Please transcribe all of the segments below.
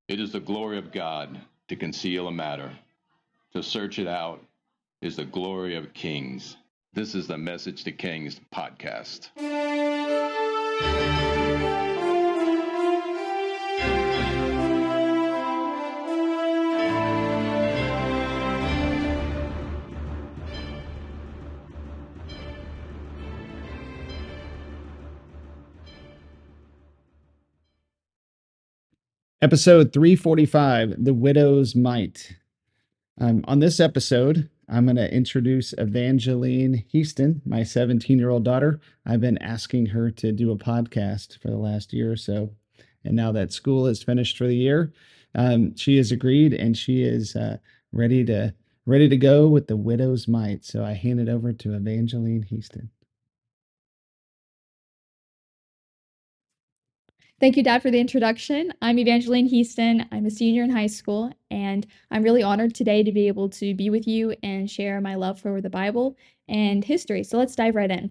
It is the glory of God to conceal a matter. To search it out is the glory of kings. This is the Message to Kings podcast. Episode 345, The Widow's Mite. On this episode, I'm going to introduce Evangeline Heaston, my 17-year-old daughter. I've been asking her to do a podcast for the last year or so. And now that school is finished for the year, she has agreed and she is ready to go with The Widow's Mite. So I hand it over to Evangeline Heaston. Thank you, Dad, for the introduction. I'm Evangeline Heaston. I'm a senior in high school, and I'm really honored today to be able to be with you and share my love for the Bible and history. So let's dive right in.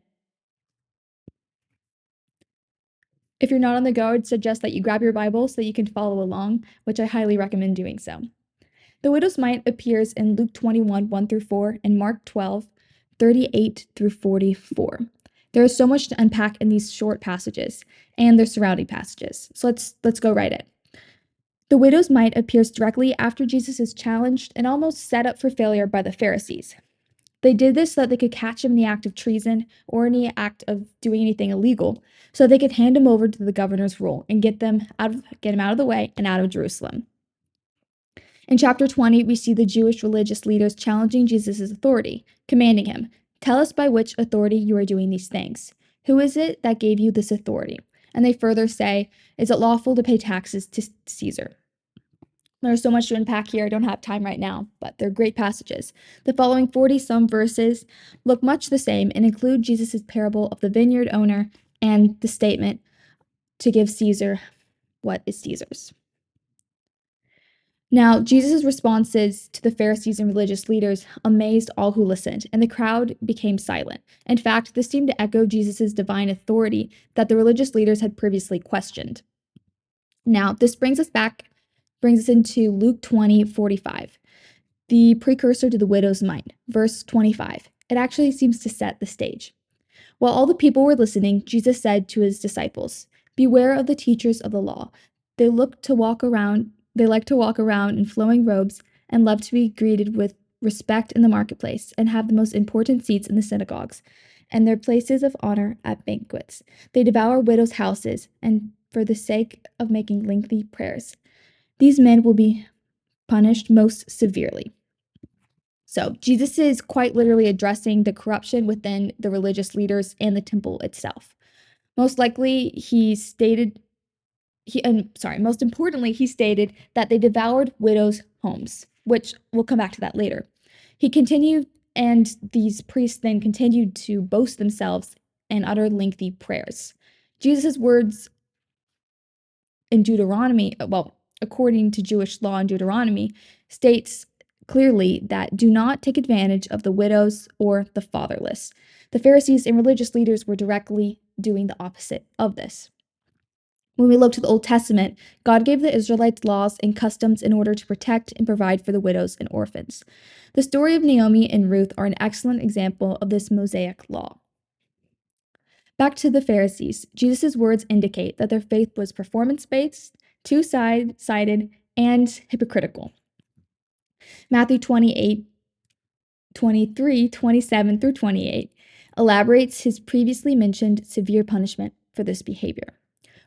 If you're not on the go, I'd suggest that you grab your Bible so that you can follow along, which I highly recommend doing so. The widow's mite appears in Luke 21, 1-4, and Mark 12, 38-44. There is so much to unpack in these short passages and their surrounding passages. So let's go right in. The widow's mite appears directly after Jesus is challenged and almost set up for failure by the Pharisees. They did this so that they could catch him in the act of treason or in the act of doing anything illegal, so that they could hand him over to the governor's rule and get him out of the way and out of Jerusalem. In chapter 20, we see the Jewish religious leaders challenging Jesus' authority, commanding him, "Tell us by which authority you are doing these things. Who is it that gave you this authority?" And they further say, "Is it lawful to pay taxes to Caesar?" There's so much to unpack here. I don't have time right now, but they're great passages. The following 40-some verses look much the same and include Jesus' parable of the vineyard owner and the statement to give Caesar what is Caesar's. Now, Jesus' responses to the Pharisees and religious leaders amazed all who listened, and the crowd became silent. In fact, this seemed to echo Jesus' divine authority that the religious leaders had previously questioned. Now, this brings us into Luke 20:45, the precursor to the widow's mite, verse 25. It actually seems to set the stage. While all the people were listening, Jesus said to his disciples, "Beware of the teachers of the law. They like to walk around in flowing robes and love to be greeted with respect in the marketplace and have the most important seats in the synagogues and their places of honor at banquets. They devour widows' houses and for the sake of making lengthy prayers. These men will be punished most severely." So Jesus is quite literally addressing the corruption within the religious leaders and the temple itself. Most importantly, he stated that they devoured widows' homes, which we'll come back to that later. He continued, and these priests then continued to boast themselves and utter lengthy prayers. Jesus' words in Deuteronomy, according to Jewish law in Deuteronomy, states clearly that do not take advantage of the widows or the fatherless. The Pharisees and religious leaders were directly doing the opposite of this. When we look to the Old Testament, God gave the Israelites laws and customs in order to protect and provide for the widows and orphans. The story of Naomi and Ruth are an excellent example of this Mosaic law. Back to the Pharisees, Jesus' words indicate that their faith was performance-based, two-sided, and hypocritical. Matthew 28:23-27-28 elaborates his previously mentioned severe punishment for this behavior.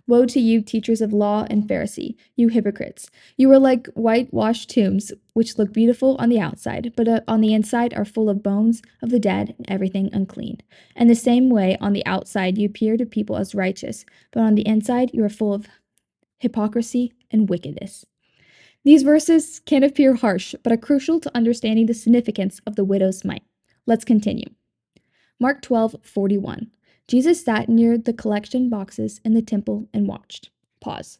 "Woe to you, teachers of law and Pharisee, you hypocrites! You are like whitewashed tombs, which look beautiful on the outside, but on the inside are full of bones of the dead and everything unclean. In the same way, on the outside you appear to people as righteous, but on the inside you are full of hypocrisy and wickedness." These verses can appear harsh, but are crucial to understanding the significance of the widow's mite. Let's continue. Mark 12:41. Jesus sat near the collection boxes in the temple and watched. Pause.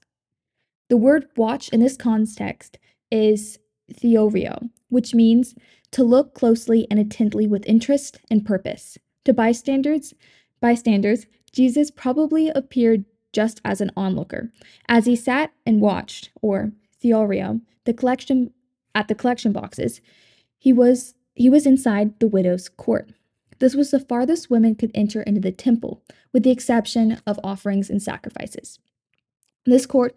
The word watch in this context is theorio, which means to look closely and intently with interest and purpose. To bystanders, Jesus probably appeared just as an onlooker, as he sat and watched, or theorium, the collection boxes, he was inside the widow's court. This was the farthest women could enter into the temple, with the exception of offerings and sacrifices. This court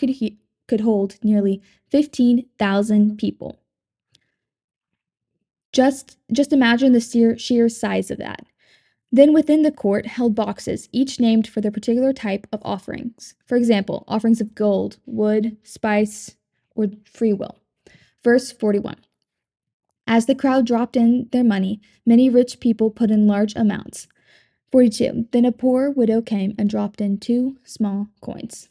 could hold nearly 15,000 people. Just imagine the sheer size of that. Then within the court held boxes, each named for their particular type of offerings. For example, offerings of gold, wood, spice, or free will. Verse 41. As the crowd dropped in their money, many rich people put in large amounts. 42. Then a poor widow came and dropped in 2 small coins.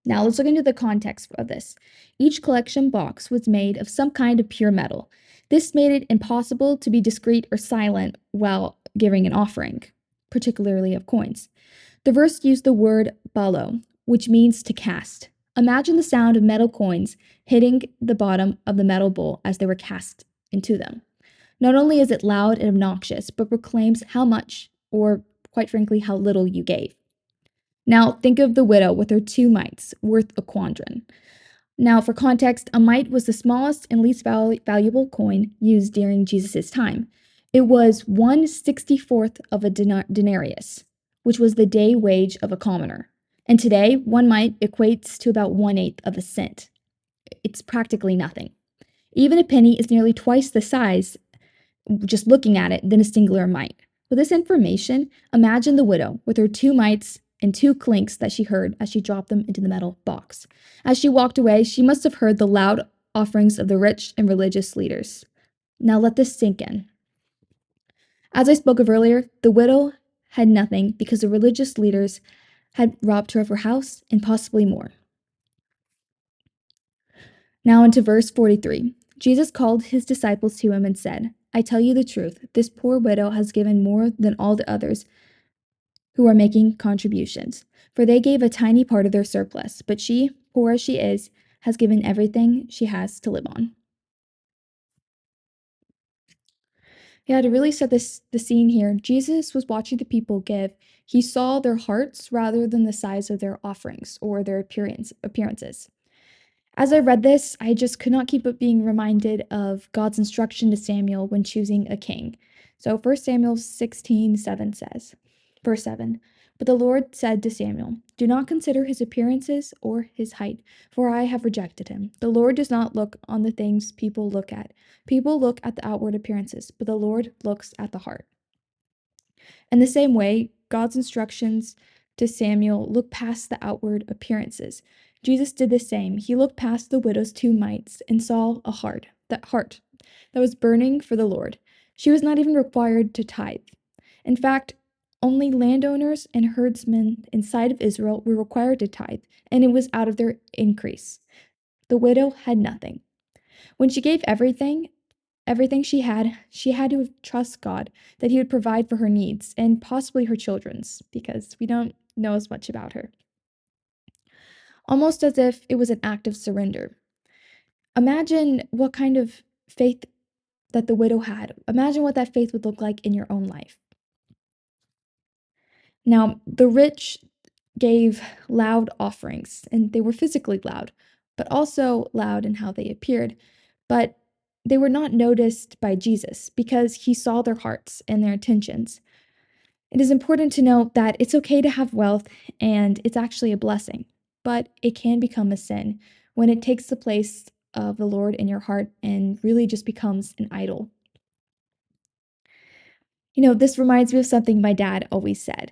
Now let's look into the context of this. Each collection box was made of some kind of pure metal. This made it impossible to be discreet or silent while giving an offering, particularly of coins. The verse used the word balo, which means to cast. Imagine the sound of metal coins hitting the bottom of the metal bowl as they were cast into them. Not only is it loud and obnoxious, but proclaims how much, or quite frankly, how little you gave. Now, think of the widow with her 2 mites, worth a quadrant. Now, for context, a mite was the smallest and least valuable coin used during Jesus' time. It was 1/64th of a denarius, which was the day wage of a commoner. And today, 1 mite equates to about 1/8 of a cent. It's practically nothing. Even a penny is nearly twice the size, just looking at it, than a singular mite. With this information, imagine the widow with her 2 mites and 2 clinks that she heard as she dropped them into the metal box. As she walked away, she must have heard the loud offerings of the rich and religious leaders. Now let this sink in. As I spoke of earlier, the widow had nothing because the religious leaders had robbed her of her house and possibly more. Now into verse 43. Jesus called his disciples to him and said, I tell you the truth, this poor widow has given more than all the others who are making contributions, for they gave a tiny part of their surplus, but she, poor as she is, has given everything she has to live on. Yeah, to really set the scene here, Jesus was watching the people give. He saw their hearts rather than the size of their offerings or their appearances. As I read this, I just could not keep but being reminded of God's instruction to Samuel when choosing a king. So 1 Samuel 16:7 says, verse 7, But the Lord said to Samuel, Do not consider his appearances or his height, for I have rejected him. The Lord does not look on the things people look at. People look at the outward appearances, but the Lord looks at the heart. In the same way, God's instructions to Samuel look past the outward appearances. Jesus did the same. He looked past the widow's 2 mites and saw a heart that was burning for the Lord. She was not even required to tithe. In fact, only landowners and herdsmen inside of Israel were required to tithe, and it was out of their increase. The widow had nothing. When she gave everything she had to trust God that he would provide for her needs and possibly her children's, because we don't know as much about her. Almost as if it was an act of surrender. Imagine what kind of faith that the widow had. Imagine what that faith would look like in your own life. Now, the rich gave loud offerings, and they were physically loud, but also loud in how they appeared. But they were not noticed by Jesus because he saw their hearts and their intentions. It is important to note that it's okay to have wealth and it's actually a blessing, but it can become a sin when it takes the place of the Lord in your heart and really just becomes an idol. This reminds me of something my dad always said.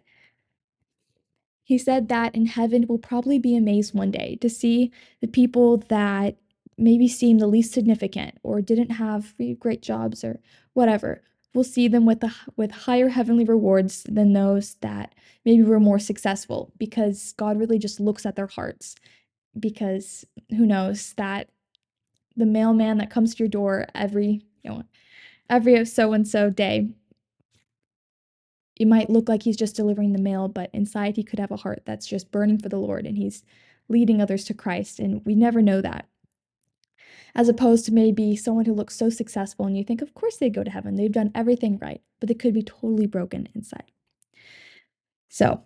He said that in heaven we'll probably be amazed one day to see the people that maybe seem the least significant or didn't have great jobs or whatever. We'll see them with higher heavenly rewards than those that maybe were more successful, because God really just looks at their hearts. Because who knows that the mailman that comes to your door every so-and-so day, it might look like he's just delivering the mail, but inside he could have a heart that's just burning for the Lord and he's leading others to Christ, and we never know that. As opposed to maybe someone who looks so successful and you think, of course they'd go to heaven, they've done everything right, but they could be totally broken inside. So,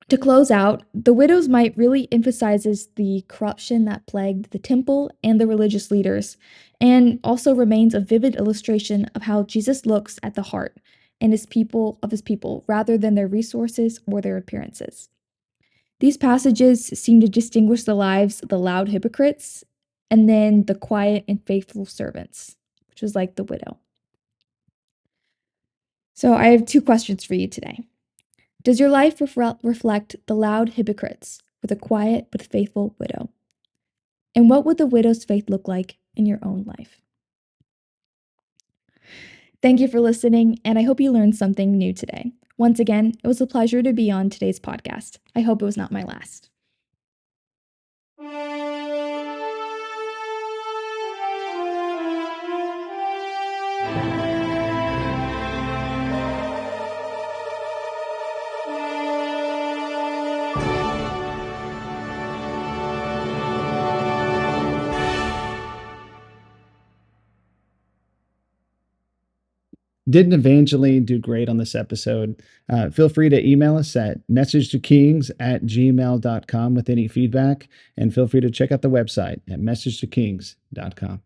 To close out, the widow's mite really emphasizes the corruption that plagued the temple and the religious leaders, and also remains a vivid illustration of how Jesus looks at the heart and his people rather than their resources or their appearances. These passages seem to distinguish the lives of the loud hypocrites and then the quiet and faithful servants, which was like the widow. So I have two questions for you today. Does your life reflect the loud hypocrites or the quiet but faithful widow? And what would the widow's faith look like in your own life? Thank you for listening, and I hope you learned something new today. Once again, it was a pleasure to be on today's podcast. I hope it was not my last. Didn't Evangeline do great on this episode? Feel free to email us at messagetokings@gmail.com with any feedback, and feel free to check out the website at messagetokings.com.